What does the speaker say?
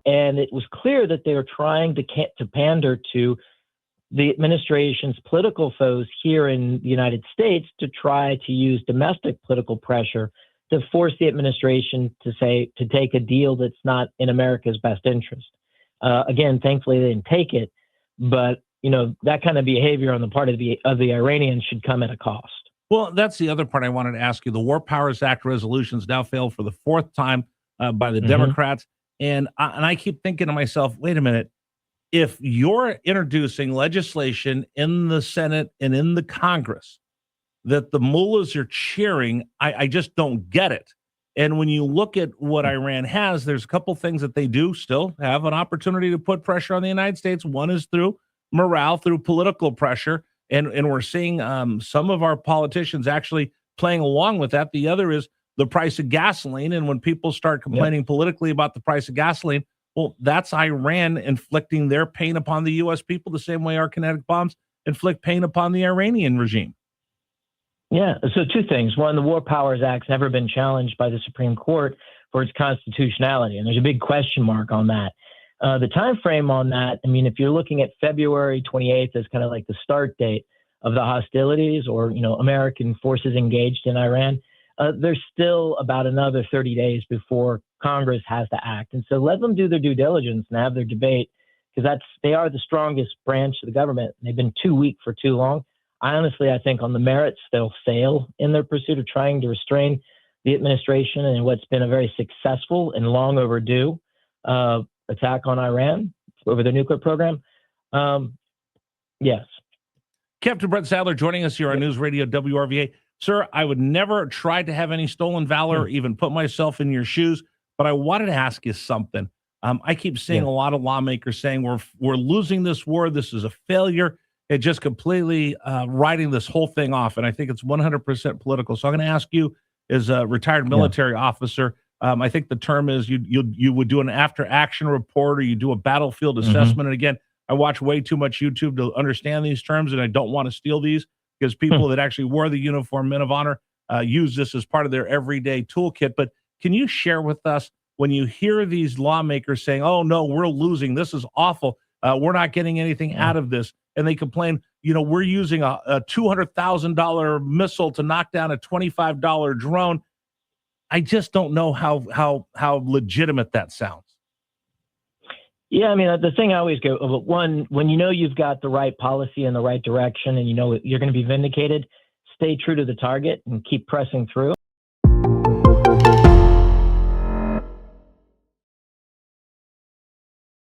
And it was clear that they were trying to pander to the administration's political foes here in the United States to try to use domestic political pressure to force the administration to take a deal that's not in America's best interest. Again, thankfully they didn't take it, but that kind of behavior on the part of the Iranians should come at a cost. Well, that's the other part I wanted to ask you. The War Powers Act resolutions now failed for the fourth time by the Democrats, and I keep thinking to myself, wait a minute. If you're introducing legislation in the Senate and in the Congress that the mullahs are cheering, I just don't get it. And when you look at what Iran has, there's a couple things that they do still have an opportunity to put pressure on the United States. One is through morale, through political pressure. And we're seeing some of our politicians actually playing along with that. The other is the price of gasoline. And when people start complaining politically about the price of gasoline, well, that's Iran inflicting their pain upon the U.S. people the same way our kinetic bombs inflict pain upon the Iranian regime. Yeah, so two things. One, the War Powers Act's never been challenged by the Supreme Court for its constitutionality, and there's a big question mark on that. The time frame on that, I mean, if you're looking at February 28th as kind of like the start date of the hostilities or, American forces engaged in Iran, there's still about another 30 days before Congress has to act. And so let them do their due diligence and have their debate, because they are the strongest branch of the government. They've been too weak for too long. I think on the merits, they'll fail in their pursuit of trying to restrain the administration and what's been a very successful and long overdue attack on Iran over their nuclear program. Yes. Captain Brent Sadler joining us here on News Radio WRVA. Sir, I would never try to have any stolen valor or even put myself in your shoes, but I wanted to ask you something. I keep seeing a lot of lawmakers saying we're losing this war. This is a failure. It just completely writing this whole thing off. And I think it's 100% political. So I'm going to ask you, as a retired military officer, I think the term is you would do an after action report or you do a battlefield assessment. And again, I watch way too much YouTube to understand these terms, and I don't want to steal these because people that actually wore the uniform, men of honor, use this as part of their everyday toolkit. But can you share with us when you hear these lawmakers saying, oh, no, we're losing, this is awful, we're not getting anything out of this, and they complain, we're using a $200,000 missile to knock down a $25 drone. I just don't know how legitimate that sounds. Yeah, I mean, the thing I always go, one, when you've got the right policy in the right direction and you're going to be vindicated, stay true to the target and keep pressing through.